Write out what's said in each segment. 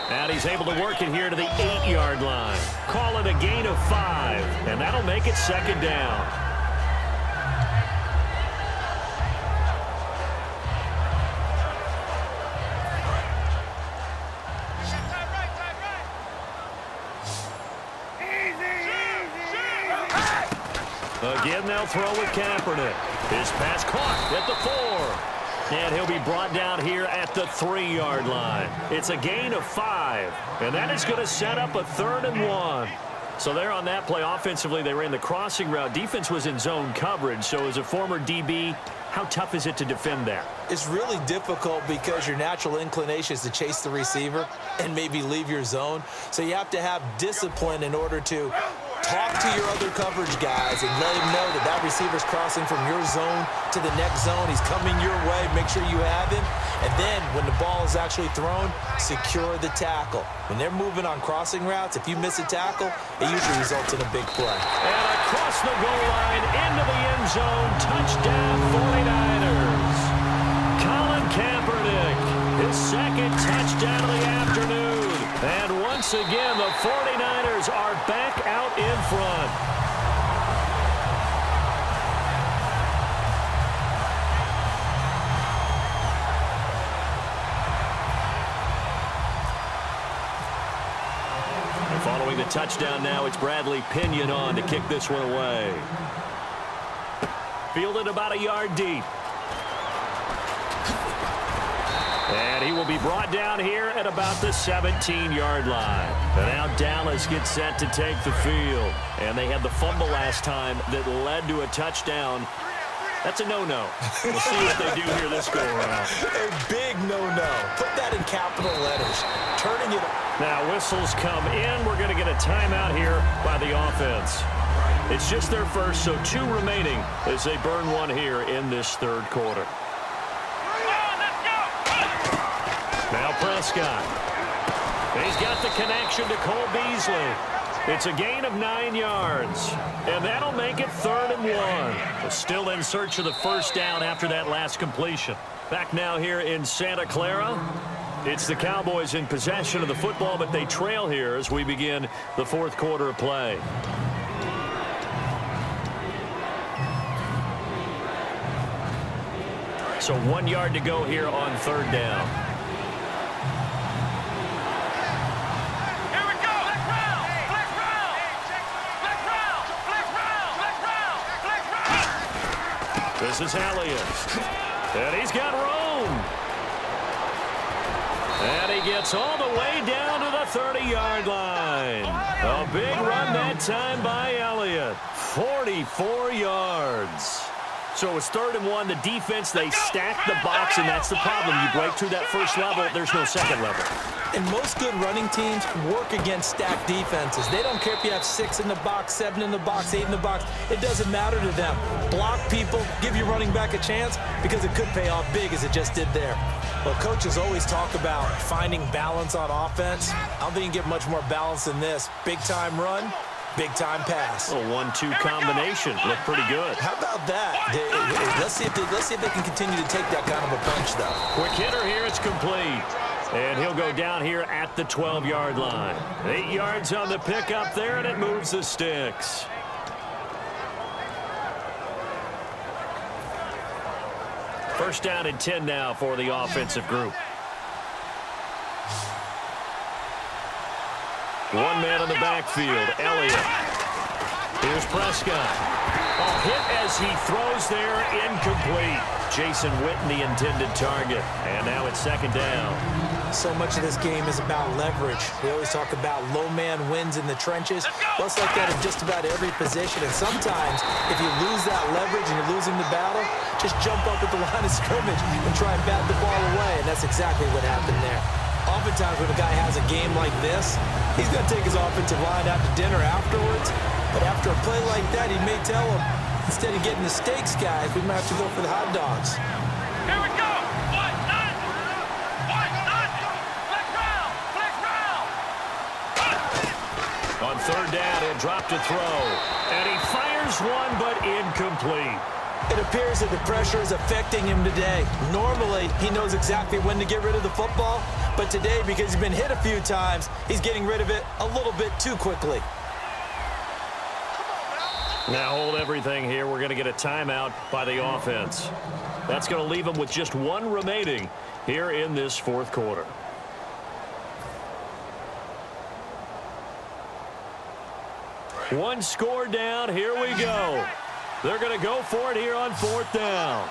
And he's able to work it here to the 8-yard line. Call it a gain of 5, and that'll make it second down. Again, they'll throw with Kaepernick. His pass caught at the 4. And he'll be brought down here at the 3-yard line. It's a gain of 5. And that is going to set up a 3rd and 1. So there on that play, offensively, they ran the crossing route. Defense was in zone coverage. So as a former DB, how tough is it to defend that? It's really difficult because your natural inclination is to chase the receiver and maybe leave your zone. So you have to have discipline in order to talk to your other coverage guys and let him know that that receiver's crossing from your zone to the next zone. He's coming your way. Make sure you have him. And then when the ball is actually thrown, secure the tackle. When they're moving on crossing routes, if you miss a tackle, it usually results in a big play. And across the goal line, into the end zone, touchdown 49ers. Colin Kaepernick, his second touchdown of the afternoon. And once again, the 49ers are back out in front. And following the touchdown now, it's Bradley Pinion on to kick this one away. Fielded about a yard deep. And he will be brought down here at about the 17-yard line. And now Dallas gets set to take the field. And they had the fumble last time that led to a touchdown. That's a no-no. We'll see what they do here this go-around. A big no-no. Put that in capital letters. Turning it. Now whistles come in. We're going to get a timeout here by the offense. It's just their first, so 2 remaining as they burn one here in this third quarter. Now Prescott. He's got the connection to Cole Beasley. It's a gain of 9 yards. And that'll make it 3rd and 1. Still in search of the first down after that last completion. Back now here in Santa Clara. It's the Cowboys in possession of the football, but they trail here as we begin the 4th quarter of play. So 1 yard to go here on 3rd down. This is Elliott. And he's got room. And he gets all the way down to the 30-yard line. A big run that time by Elliott. 44 yards. So it's 3rd and 1. The defense, they stack the box, and that's the problem. You break through that first level, there's no second level. And most good running teams work against stacked defenses. They don't care if you have 6 in the box, 7 in the box, 8 in the box. It doesn't matter to them. Block people, give your running back a chance because it could pay off big as it just did there. Well, coaches always talk about finding balance on offense. I don't think you can get much more balance than this. Big-time run, big-time pass. A 1-2 combination. Looked pretty good. How about that? Let's see if they can continue to take that kind of a punch, though. Quick hitter here. It's complete. And he'll go down here at the 12-yard line. 8 yards on the pickup there, and it moves the sticks. First down and 10 now for the offensive group. One man in the backfield, Elliott. Here's Prescott. Hit as he throws there, incomplete. Jason Witten, the intended target. And now it's 2nd down. So much of this game is about leverage. We always talk about low man wins in the trenches. Well, it's like that in just about every position. And sometimes, if you lose that leverage and you're losing the battle, just jump up at the line of scrimmage and try and bat the ball away. And that's exactly what happened there. Oftentimes when a guy has a game like this, he's going to take his offensive line out to dinner afterwards. But after a play like that, he may tell him, instead of getting the steaks, guys, we might have to go for the hot dogs. Here we go. One, nine. Flex round. On 3rd down, he'll drop to throw. And he fires one, but incomplete. It appears that the pressure is affecting him today. Normally, he knows exactly when to get rid of the football, but today, because he's been hit a few times, he's getting rid of it a little bit too quickly. Now hold everything here. We're going to get a timeout by the offense. That's going to leave them with just one remaining here in this fourth quarter. One score down. Here we go. They're going to go for it here on fourth down.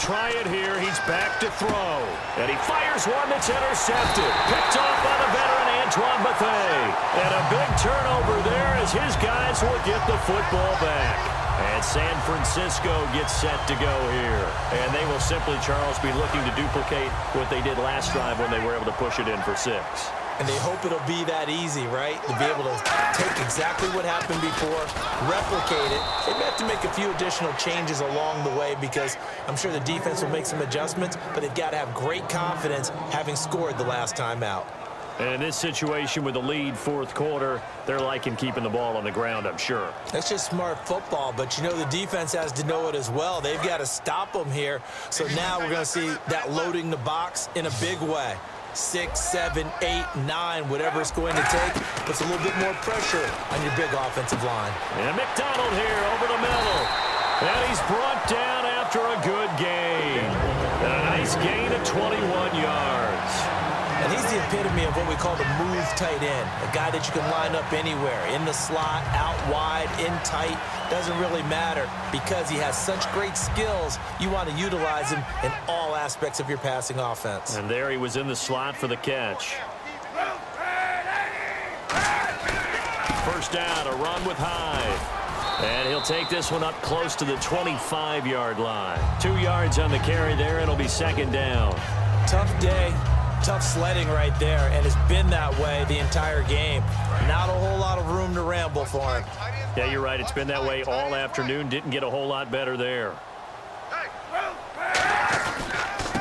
Try it here. He's back to throw. And he fires one that's intercepted. Picked off by the veteran Antoine Bethea. And a big turnover there as his guys will get the football back. And San Francisco gets set to go here. And they will simply, Charles, be looking to duplicate what they did last drive when they were able to push it in for 6. And they hope it'll be that easy, right? To be able to take exactly what happened before, replicate it. They may have to make a few additional changes along the way because I'm sure the defense will make some adjustments, but they've got to have great confidence having scored the last time out. And in this situation with the lead fourth quarter, they're liking keeping the ball on the ground, I'm sure. That's just smart football, but you know the defense has to know it as well. They've got to stop them here. So now we're going to see that loading the box in a big way. 6, 7, 8, 9, whatever it's going to take, puts a little bit more pressure on your big offensive line. And McDonald here over the middle. And he's brought down after a good gain. And a nice gain of 21 yards. And he's the epitome of what we call the move tight end, a guy that you can line up anywhere, in the slot, out wide, in tight, doesn't really matter because he has such great skills. You want to utilize him in all aspects of your passing offense. And there he was in the slot for the catch. First down, a run with Hyde. And he'll take this one up close to the 25-yard line. 2 yards on the carry there, and it'll be second down. Tough day. Tough sledding right there, and it's been that way the entire game. Not a whole lot of room to ramble for him. Yeah, you're right. It's been that way all afternoon. Didn't get a whole lot better there.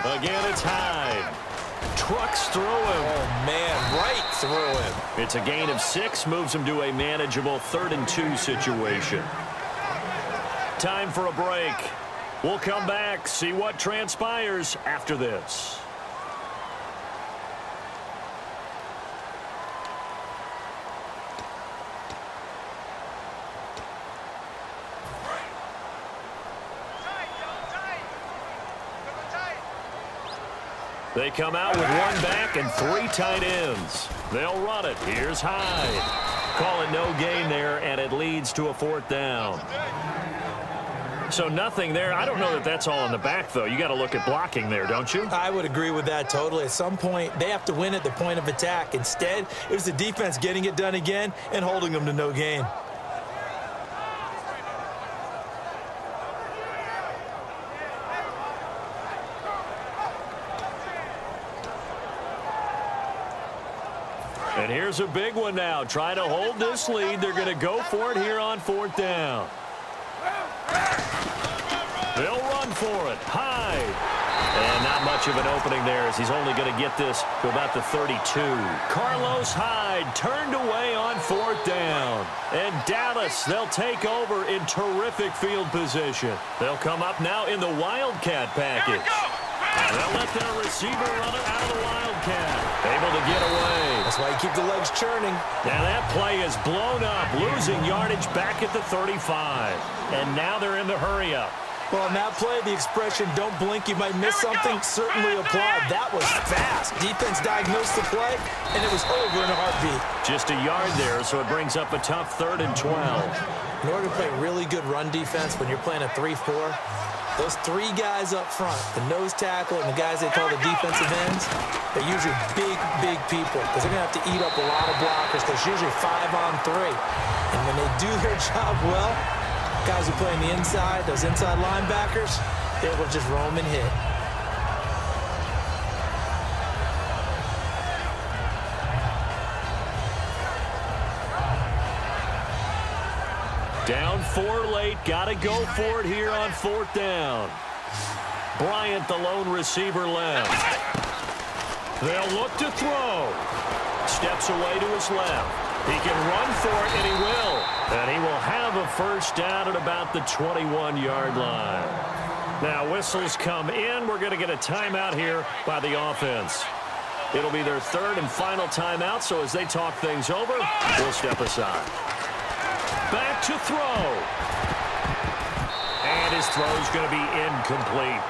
Again, it's Hyde. Trucks through him. Oh, man, right through him. It's a gain of 6, moves him to a manageable 3rd and 2 situation. Time for a break. We'll come back, see what transpires after this. They come out with 1 back and 3 tight ends. They'll run it. Here's Hyde. Call it no gain there, and it leads to a 4th down. So nothing there. I don't know that that's all in the back, though. You got to look at blocking there, don't you? I would agree with that totally. At some point, they have to win at the point of attack. Instead, it was the defense getting it done again and holding them to no gain. And here's a big one now. Trying to hold this lead. They're going to go for it here on 4th down. They'll run for it. Hyde. And not much of an opening there as he's only going to get this to about the 32. Carlos Hyde turned away on 4th down. And Dallas, they'll take over in terrific field position. They'll come up now in the Wildcat package. They'll let their receiver run it out of the Wildcat. Able to get away. That's why you keep the legs churning. Now that play is blown up, losing yardage back at the 35. And now they're in the hurry-up. Well, on that play, the expression, don't blink, you might miss something, certainly applied. That was fast. Defense diagnosed the play, and it was over in a heartbeat. Just a yard there, so it brings up a tough 3rd and 12. In order to play really good run defense when you're playing a 3-4, those 3 guys up front, the nose tackle and the guys they call the defensive ends, they're usually big, big people because they're going to have to eat up a lot of blockers because it's usually 5-on-3. And when they do their job well, guys who play on the inside, those inside linebackers, they're able to just roam and hit. Down 4 late. Got to go for it here on 4th down. Bryant, the lone receiver, left. They'll look to throw. Steps away to his left. He can run for it, and he will. And he will have a first down at about the 21-yard line. Now, whistles come in. We're going to get a timeout here by the offense. It'll be their 3rd and final timeout, so as they talk things over, we'll step aside. Back to throw. And his throw's going to be incomplete.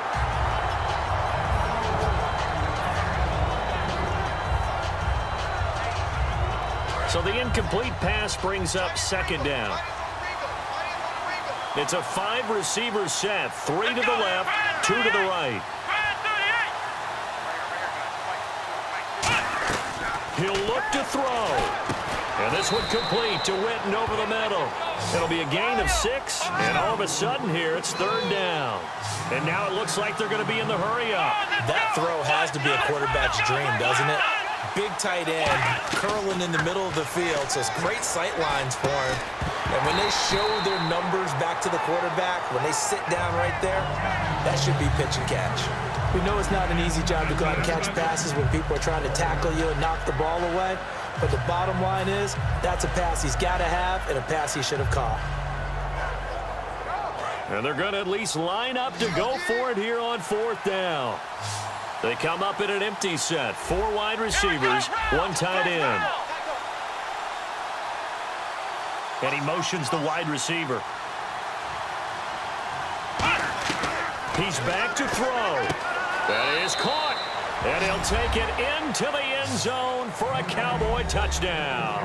So the incomplete pass brings up 2nd down. It's a 5-receiver set. 3 to the left, 2 to the right. He'll look to throw. And this one complete to Witten over the middle. It'll be a gain of 6. And all of a sudden here, it's 3rd down. And now it looks like they're going to be in the hurry-up. That throw has to be a quarterback's dream, doesn't it? Big tight end, curling in the middle of the field, so it's great sight lines for him. And when they show their numbers back to the quarterback, when they sit down right there, that should be pitch and catch. We know it's not an easy job to go out and catch passes when people are trying to tackle you and knock the ball away. But the bottom line is, that's a pass he's got to have and a pass he should have caught. And they're going to at least line up to go for it here on 4th down. They come up in an empty set. 4 wide receivers, 1 tight end. And he motions the wide receiver. He's back to throw. That is caught. And he'll take it into the end zone for a Cowboy touchdown.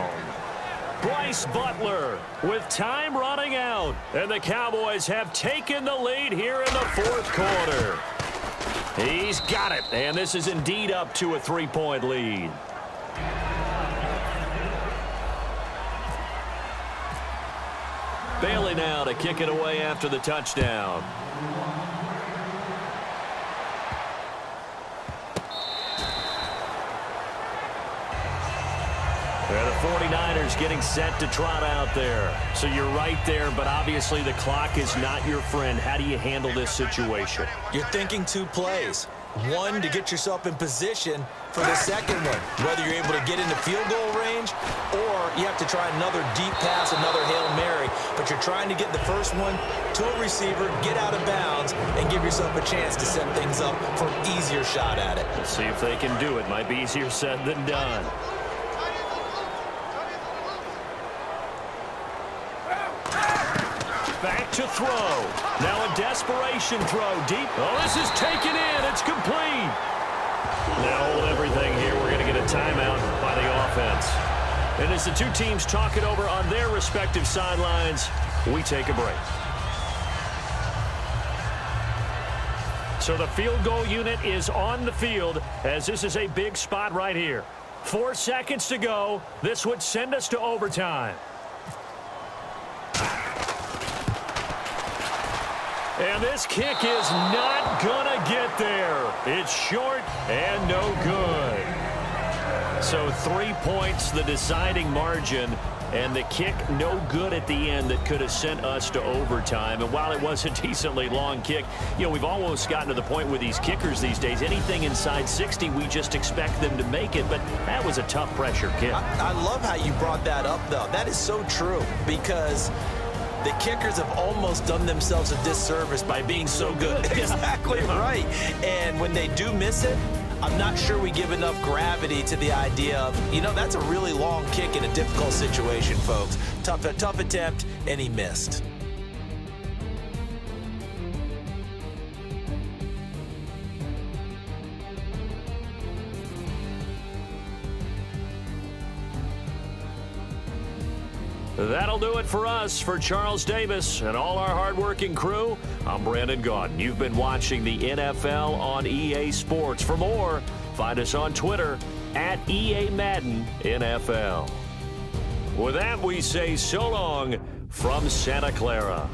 Bryce Butler with time running out. And the Cowboys have taken the lead here in the 4th quarter. He's got it, and this is indeed up to a 3-point lead. Bailey now to kick it away after the touchdown. The 49ers getting set to trot out there. So you're right there, but obviously the clock is not your friend. How do you handle this situation? You're thinking 2 plays. 1 to get yourself in position for the second one, whether you're able to get into field goal range or you have to try another deep pass, another Hail Mary. But you're trying to get the first one to a receiver, get out of bounds, and give yourself a chance to set things up for an easier shot at it. Let's see if they can do it. Might be easier said than done. Back to throw. Now a desperation throw deep. Oh, this is taken in. It's complete. Now hold everything here. We're going to get a timeout by the offense. And as the 2 teams talk it over on their respective sidelines, we take a break. So the field goal unit is on the field as this is a big spot right here. 4 seconds to go. This would send us to overtime. And this kick is not gonna get there. It's short and no good. So 3 points, the deciding margin, and the kick no good at the end that could have sent us to overtime. And while it was a decently long kick, you know, we've almost gotten to the point with these kickers these days, anything inside 60, we just expect them to make it. But that was a tough pressure kick. I love how you brought that up, though. That is so true because the kickers have almost done themselves a disservice by being so good. Exactly right. And when they do miss it, I'm not sure we give enough gravity to the idea of, you know, that's a really long kick in a difficult situation, folks. Tough attempt, and he missed. That'll do it for us. For Charles Davis and all our hardworking crew, I'm Brandon Gaudin. You've been watching the NFL on EA Sports. For more, find us on Twitter at EA Madden NFL. With that, we say so long from Santa Clara.